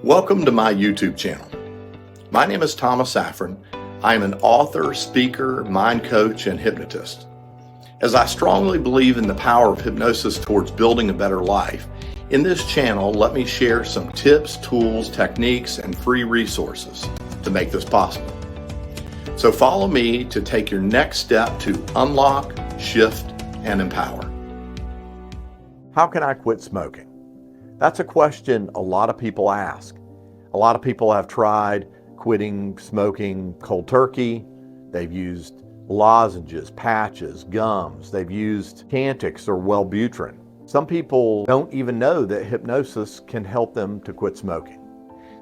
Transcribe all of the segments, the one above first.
Welcome to my YouTube channel. My name is Thomas Safrin. I am an author, speaker, mind coach, and hypnotist. As I strongly believe in the power of hypnosis towards building a better life, in this channel, let me share some tips, tools, techniques, and free resources to make this possible. So follow me to take your next step to unlock, shift, and empower. How can I quit smoking? That's a question a lot of people ask. A lot of people have tried quitting smoking cold turkey. They've used lozenges, patches, gums. They've used Chantix or Wellbutrin. Some people don't even know that hypnosis can help them to quit smoking.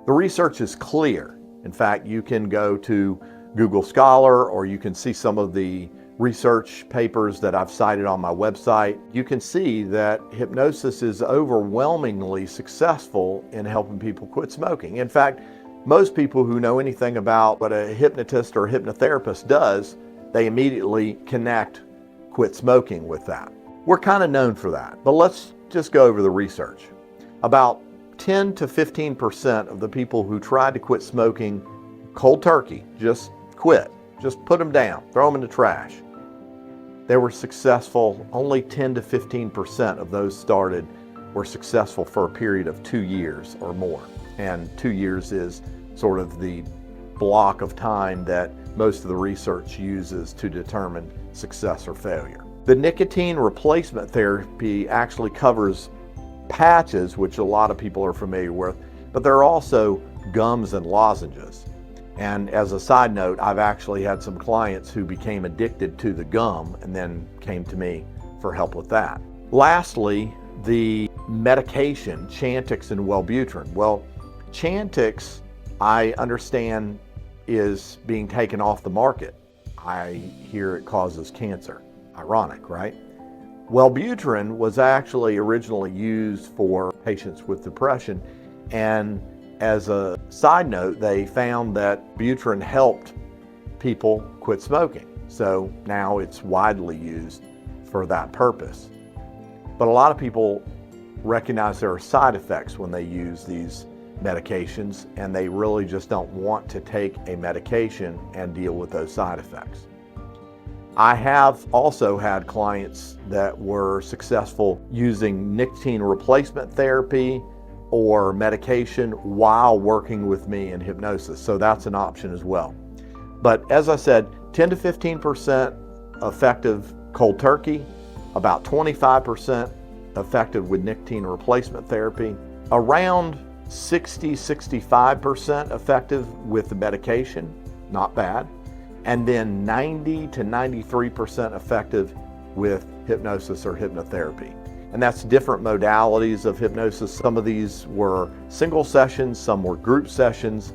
The research is clear. In fact, you can go to Google Scholar or you can see some of the research papers that I've cited on my website. You can see that hypnosis is overwhelmingly successful in helping people quit smoking. In fact, most people who know anything about what a hypnotist or hypnotherapist does, they immediately connect quit smoking with that. We're kind of known for that, but let's just go over the research. About 10 to 15% of the people who tried to quit smoking cold turkey, just quit, just put them down, throw them in the trash. They were successful. Only 10 to 15% of those started were successful for a period of 2 years or more. And 2 years is sort of the block of time that most of the research uses to determine success or failure. The nicotine replacement therapy actually covers patches, which a lot of people are familiar with, but there are also gums and lozenges. And as a side note, I've actually had some clients who became addicted to the gum and then came to me for help with that. Lastly, the medication, Chantix and Wellbutrin. Well, Chantix, I understand, is being taken off the market. I hear it causes cancer. Ironic, right? Wellbutrin was actually originally used for patients with depression, and as a side note, they found that Butrin helped people quit smoking. So now it's widely used for that purpose. But a lot of people recognize there are side effects when they use these medications, and they really just don't want to take a medication and deal with those side effects. I have also had clients that were successful using nicotine replacement therapy or medication while working with me in hypnosis. So that's an option as well. But as I said, 10 to 15% effective cold turkey, about 25% effective with nicotine replacement therapy, around 60-65% effective with the medication, not bad, and then 90 to 93% effective with hypnosis or hypnotherapy. And that's different modalities of hypnosis. Some of these were single sessions, some were group sessions,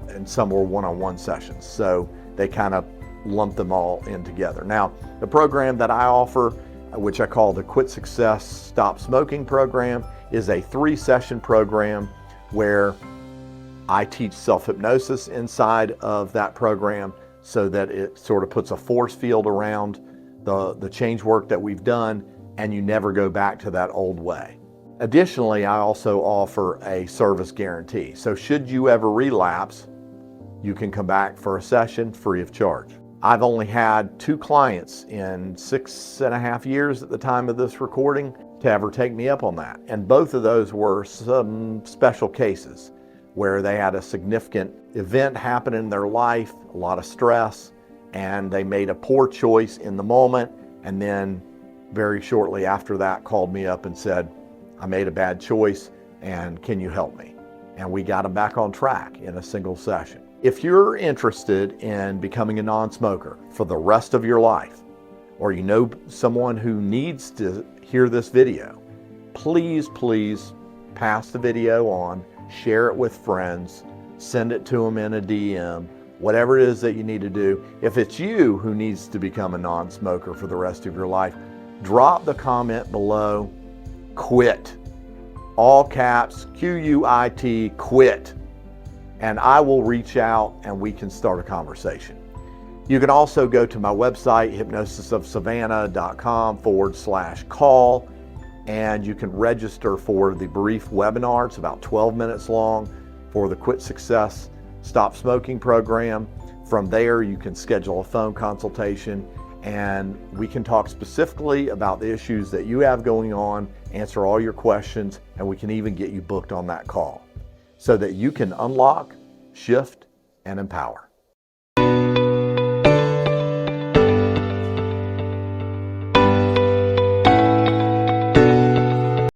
and some were one-on-one sessions. So they kind of lump them all in together. Now, the program that I offer, which I call the Quit Success Stop Smoking program, is a 3-session program where I teach self-hypnosis inside of that program so that it sort of puts a force field around the change work that we've done, and you never go back to that old way. Additionally, I also offer a service guarantee. So should you ever relapse, you can come back for a session free of charge. I've only had 2 clients in 6.5 years at the time of this recording to ever take me up on that. And both of those were some special cases where they had a significant event happen in their life, a lot of stress, and they made a poor choice in the moment, and then very shortly after that called me up and said, I made a bad choice and can you help me? And we got them back on track in a single session. If you're interested in becoming a non-smoker for the rest of your life, or you know someone who needs to hear this video, please pass the video on, share it with friends, send it to them in a DM, whatever it is that you need to do. If it's you who needs to become a non-smoker for the rest of your life, drop the comment below, quit. All caps, Q-U-I-T, quit. And I will reach out and we can start a conversation. You can also go to my website, hypnosisofsavannah.com/call, and you can register for the brief webinar. It's about 12 minutes long for the Quit Success Stop Smoking program. From there, you can schedule a phone consultation and we can talk specifically about the issues that you have going on, answer all your questions, and we can even get you booked on that call so that you can unlock, shift, and empower.